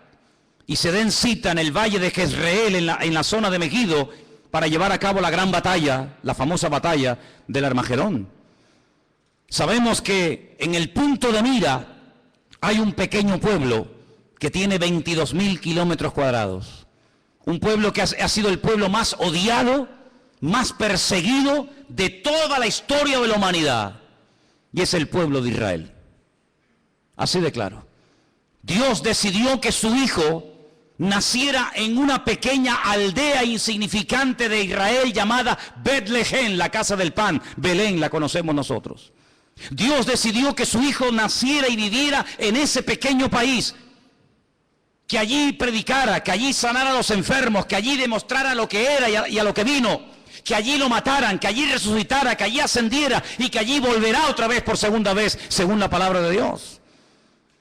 y se den cita en el valle de Jezreel, en la zona de Megiddo, para llevar a cabo la gran batalla, la famosa batalla del Armagedón. Sabemos que en el punto de mira hay un pequeño pueblo que tiene 22.000 kilómetros cuadrados. Un pueblo que ha sido el pueblo más odiado, más perseguido de toda la historia de la humanidad. Y es el pueblo de Israel. Así de claro. Dios decidió que su hijo naciera en una pequeña aldea insignificante de Israel llamada Betlehem, la casa del pan. Belén la conocemos nosotros. Dios decidió que su hijo naciera y viviera en ese pequeño país, que allí predicara, que allí sanara a los enfermos, que allí demostrara lo que era y a lo que vino, que allí lo mataran, que allí resucitara, que allí ascendiera y que allí volverá otra vez por segunda vez, según la palabra de Dios.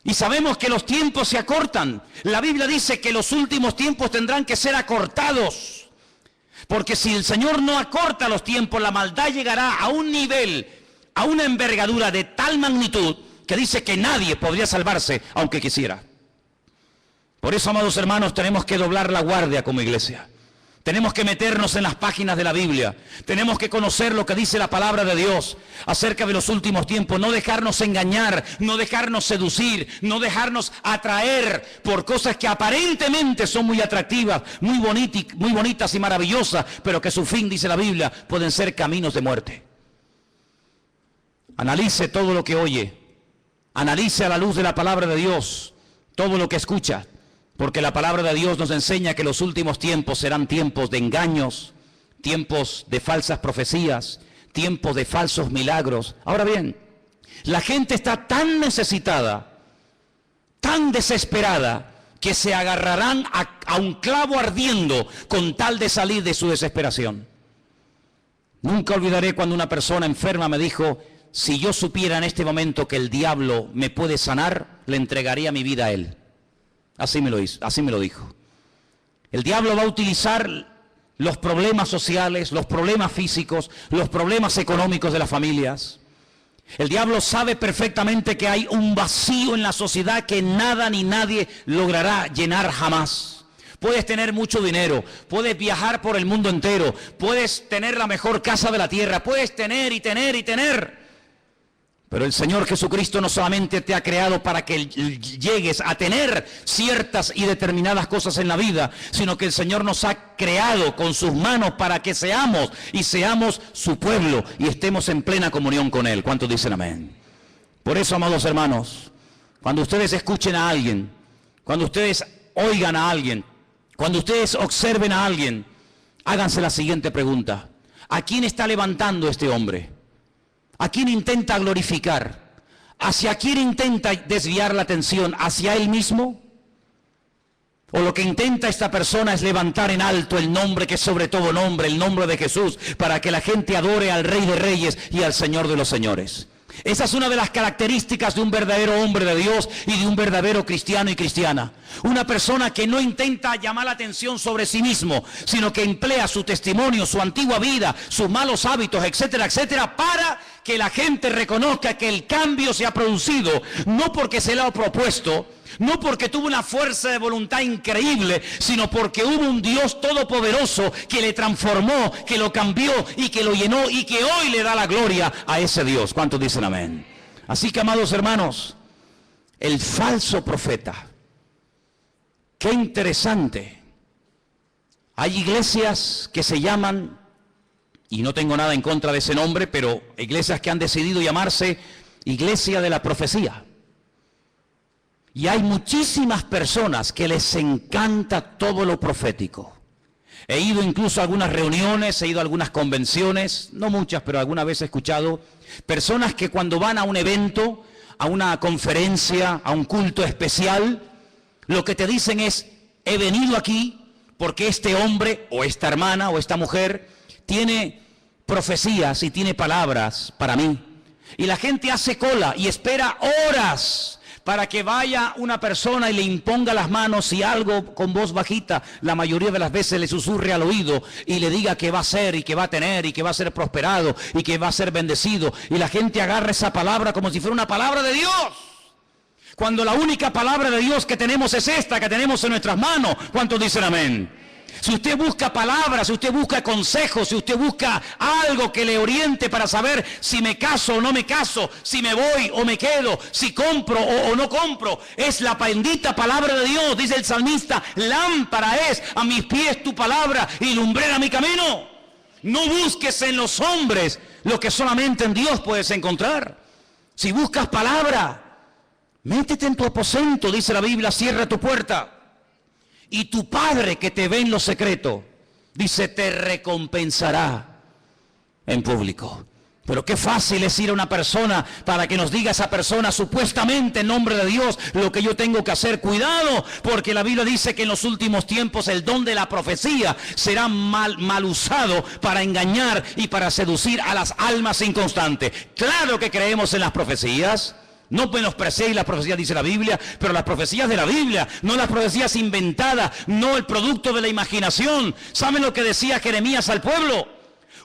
Y sabemos que los tiempos se acortan. La Biblia dice que los últimos tiempos tendrán que ser acortados. Porque si el Señor no acorta los tiempos, la maldad llegará a un nivel, a una envergadura de tal magnitud, que dice que nadie podría salvarse, aunque quisiera. Por eso, amados hermanos, tenemos que doblar la guardia como iglesia. Tenemos que meternos en las páginas de la Biblia. Tenemos que conocer lo que dice la palabra de Dios acerca de los últimos tiempos. No dejarnos engañar, no dejarnos seducir, no dejarnos atraer por cosas que aparentemente son muy atractivas, muy bonitas y maravillosas, pero que su fin, dice la Biblia, pueden ser caminos de muerte. Analice todo lo que oye. Analice a la luz de la palabra de Dios todo lo que escucha. Porque la palabra de Dios nos enseña que los últimos tiempos serán tiempos de engaños, tiempos de falsas profecías, tiempos de falsos milagros. Ahora bien, la gente está tan necesitada, tan desesperada, que se agarrarán a un clavo ardiendo con tal de salir de su desesperación. Nunca olvidaré cuando una persona enferma me dijo: si yo supiera en este momento que el diablo me puede sanar, le entregaría mi vida a él. Así me lo dijo. El diablo va a utilizar los problemas sociales, los problemas físicos, los problemas económicos de las familias. El diablo sabe perfectamente que hay un vacío en la sociedad que nada ni nadie logrará llenar jamás. Puedes tener mucho dinero, puedes viajar por el mundo entero, puedes tener la mejor casa de la tierra, puedes tener y tener y tener. Pero el Señor Jesucristo no solamente te ha creado para que llegues a tener ciertas y determinadas cosas en la vida, sino que el Señor nos ha creado con sus manos para que seamos su pueblo y estemos en plena comunión con Él. ¿Cuántos dicen amén? Por eso, amados hermanos, cuando ustedes escuchen a alguien, cuando ustedes oigan a alguien, cuando ustedes observen a alguien, háganse la siguiente pregunta: ¿a quién está levantando este hombre? ¿A quién intenta glorificar? ¿Hacia quién intenta desviar la atención? ¿Hacia él mismo? ¿O lo que intenta esta persona es levantar en alto el nombre que es sobre todo nombre, el nombre de Jesús, para que la gente adore al Rey de Reyes y al Señor de los Señores? Esa es una de las características de un verdadero hombre de Dios y de un verdadero cristiano y cristiana. Una persona que no intenta llamar la atención sobre sí mismo, sino que emplea su testimonio, su antigua vida, sus malos hábitos, etcétera, etcétera, para que la gente reconozca que el cambio se ha producido, no porque se le ha propuesto, no porque tuvo una fuerza de voluntad increíble, sino porque hubo un Dios todopoderoso que le transformó, que lo cambió y que lo llenó y que hoy le da la gloria a ese Dios. ¿Cuántos dicen amén? Así que, amados hermanos, el falso profeta. Qué interesante. Hay iglesias que se llaman, y no tengo nada en contra de ese nombre, pero iglesias que han decidido llamarse Iglesia de la Profecía. Y hay muchísimas personas que les encanta todo lo profético. He ido incluso a algunas reuniones, he ido a algunas convenciones, no muchas, pero alguna vez he escuchado personas que cuando van a un evento, a una conferencia, a un culto especial, lo que te dicen es: he venido aquí porque este hombre o esta hermana o esta mujer tiene profecías y tiene palabras para mí. Y la gente hace cola y espera horas para que vaya una persona y le imponga las manos y algo con voz bajita, la mayoría de las veces le susurre al oído y le diga que va a ser y que va a tener y que va a ser prosperado y que va a ser bendecido. Y la gente agarra esa palabra como si fuera una palabra de Dios, cuando la única palabra de Dios que tenemos es esta que tenemos en nuestras manos. ¿Cuántos dicen amén? Si usted busca palabras, si usted busca consejos, si usted busca algo que le oriente para saber si me caso o no me caso, si me voy o me quedo, si compro o no compro, es la bendita palabra de Dios. Dice el salmista: lámpara es a mis pies tu palabra y lumbrera mi camino. No busques en los hombres lo que solamente en Dios puedes encontrar. Si buscas palabra, métete en tu aposento, dice la Biblia, cierra tu puerta. Y tu Padre que te ve en lo secreto, dice, te recompensará en público. Pero qué fácil es ir a una persona para que nos diga esa persona supuestamente en nombre de Dios lo que yo tengo que hacer. Cuidado, porque la Biblia dice que en los últimos tiempos el don de la profecía será mal usado para engañar y para seducir a las almas inconstantes. Claro que creemos en las profecías. No menospreciéis las profecías, dice la Biblia, pero las profecías de la Biblia, no las profecías inventadas, no el producto de la imaginación. ¿Saben lo que decía Jeremías al pueblo?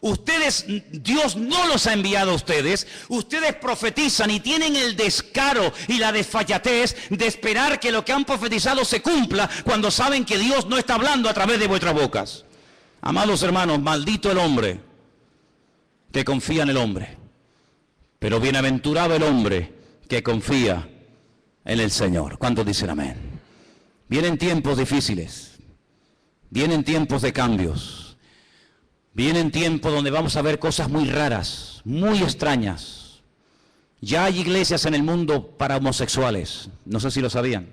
Ustedes, Dios no los ha enviado a ustedes, ustedes profetizan y tienen el descaro y la desfachatez de esperar que lo que han profetizado se cumpla cuando saben que Dios no está hablando a través de vuestras bocas. Amados hermanos, maldito el hombre que confía en el hombre, pero bienaventurado el hombre que confía en el Señor. ¿Cuántos dicen amén? Vienen tiempos difíciles, vienen tiempos de cambios, vienen tiempos donde vamos a ver cosas muy raras, muy extrañas. Ya hay iglesias en el mundo para homosexuales, no sé si lo sabían.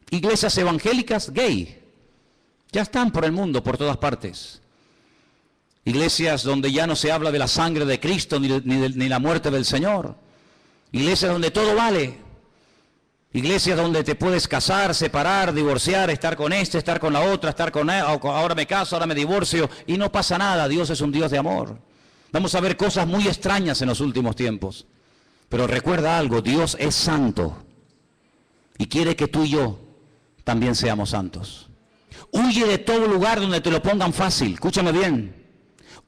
Iglesias evangélicas gay, ya están por el mundo, por todas partes. Iglesias donde ya no se habla de la sangre de Cristo ni la muerte del Señor. Iglesias donde todo vale. Iglesias donde te puedes casar, separar, divorciar, estar con este, estar con la otra, estar con él, ahora me caso, ahora me divorcio y no pasa nada. Dios es un Dios de amor. Vamos a ver cosas muy extrañas en los últimos tiempos. Pero recuerda algo, Dios es santo y quiere que tú y yo también seamos santos. Huye de todo lugar donde te lo pongan fácil, escúchame bien.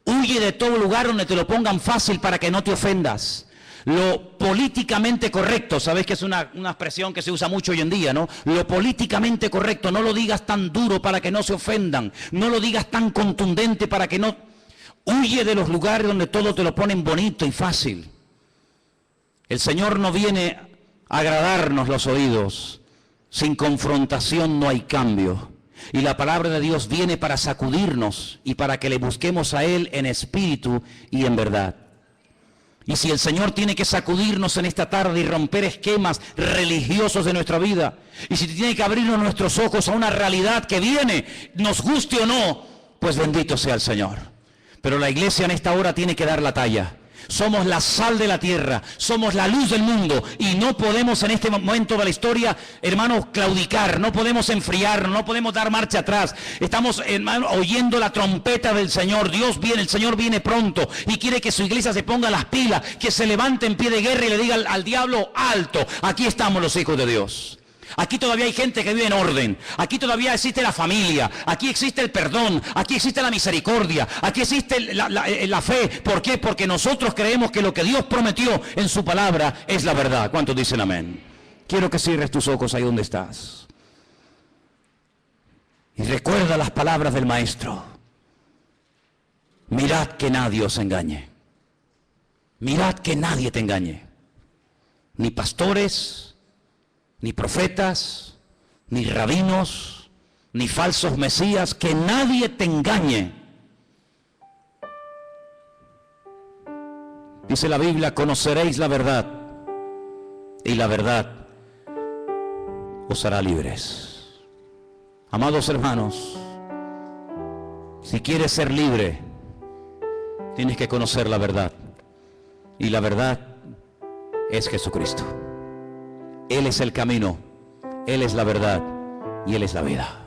Huye de todo lugar donde te lo pongan fácil para que no te ofendas. Lo políticamente correcto, sabes que es una expresión que se usa mucho hoy en día, ¿no? Lo políticamente correcto, no lo digas tan duro para que no se ofendan, no lo digas tan contundente para que no... Huye de los lugares donde todo te lo ponen bonito y fácil. El Señor no viene a agradarnos los oídos, sin confrontación no hay cambio. Y la palabra de Dios viene para sacudirnos y para que le busquemos a Él en espíritu y en verdad. Y si el Señor tiene que sacudirnos en esta tarde y romper esquemas religiosos de nuestra vida, y si tiene que abrirnos nuestros ojos a una realidad que viene, nos guste o no, pues bendito sea el Señor. Pero la iglesia en esta hora tiene que dar la talla. Somos la sal de la tierra, somos la luz del mundo y no podemos en este momento de la historia, hermanos, claudicar, no podemos enfriarnos, no podemos dar marcha atrás. Estamos, hermanos, oyendo la trompeta del Señor. Dios viene, el Señor viene pronto y quiere que su iglesia se ponga las pilas, que se levante en pie de guerra y le diga al diablo, alto, aquí estamos los hijos de Dios. Aquí todavía hay gente que vive en orden, aquí todavía existe la familia, aquí existe el perdón, aquí existe la misericordia, aquí existe la fe. ¿Por qué? Porque nosotros creemos que lo que Dios prometió en su palabra es la verdad. ¿Cuántos dicen amén? Quiero que cierres tus ojos ahí donde estás. Y recuerda las palabras del Maestro. Mirad que nadie os engañe. Mirad que nadie te engañe. Ni pastores, ni profetas, ni rabinos, ni falsos mesías, que nadie te engañe. Dice la Biblia, conoceréis la verdad, y la verdad os hará libres. Amados hermanos, si quieres ser libre, tienes que conocer la verdad, y la verdad es Jesucristo. Él es el camino, Él es la verdad y Él es la vida.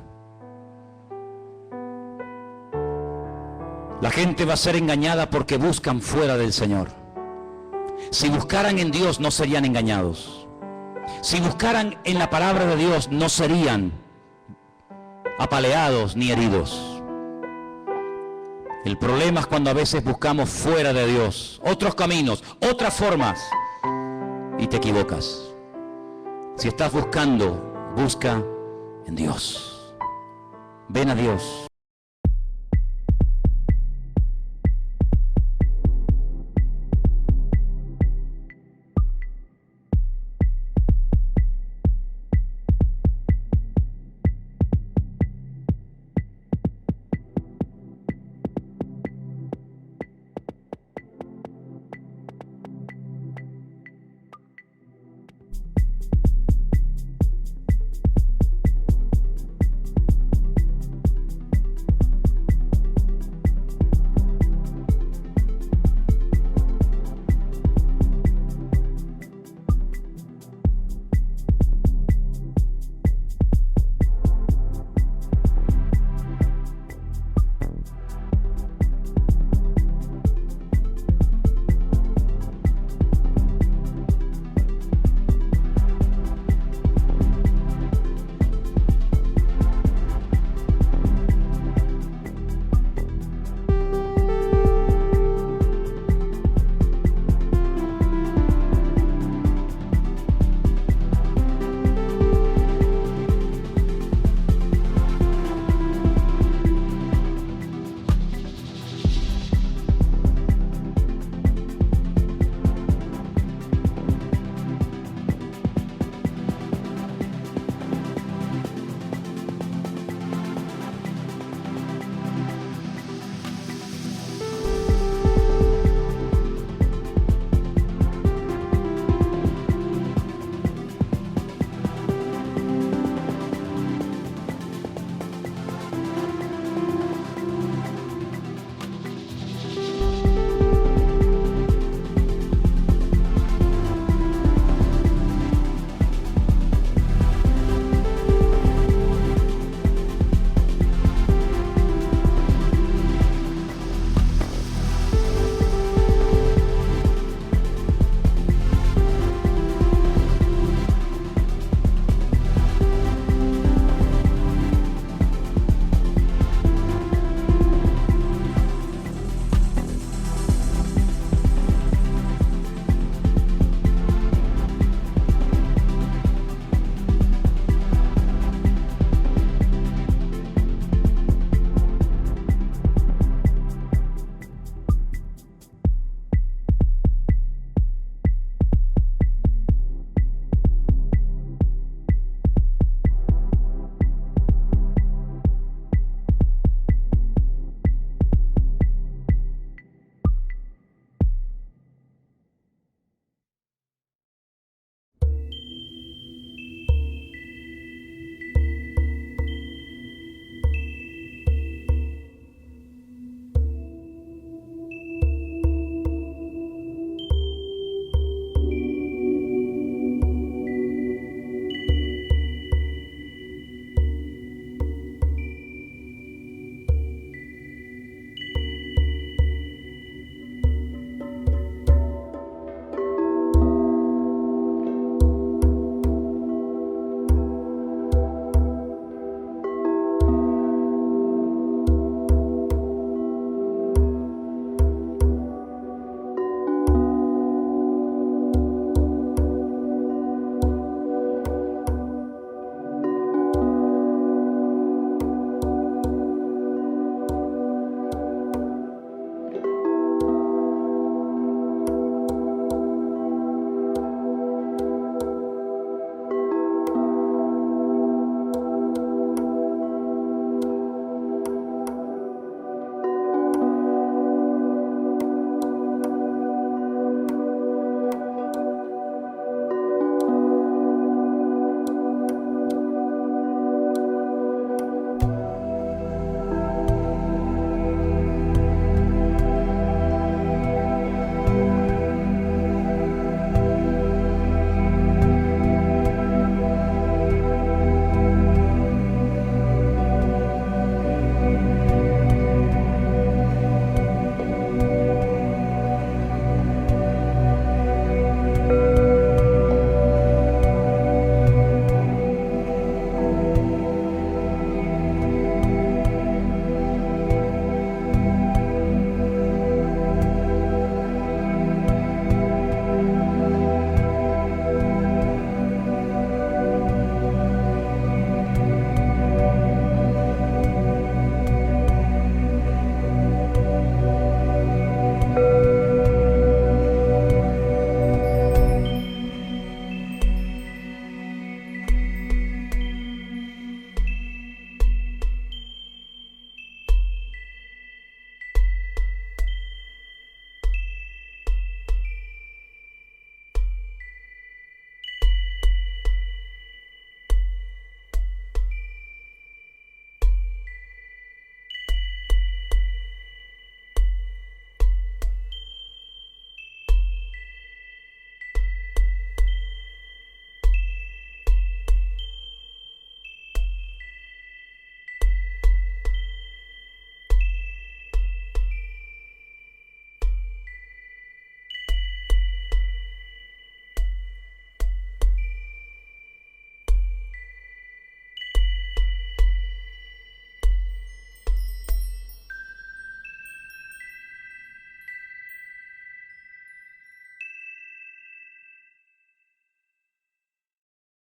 La gente va a ser engañada porque buscan fuera del Señor. Si buscaran en Dios no serían engañados. Si buscaran en la palabra de Dios no serían apaleados ni heridos. El problema es cuando a veces buscamos fuera de Dios otros caminos, otras formas, y te equivocas. Si estás buscando, busca en Dios. Ven a Dios.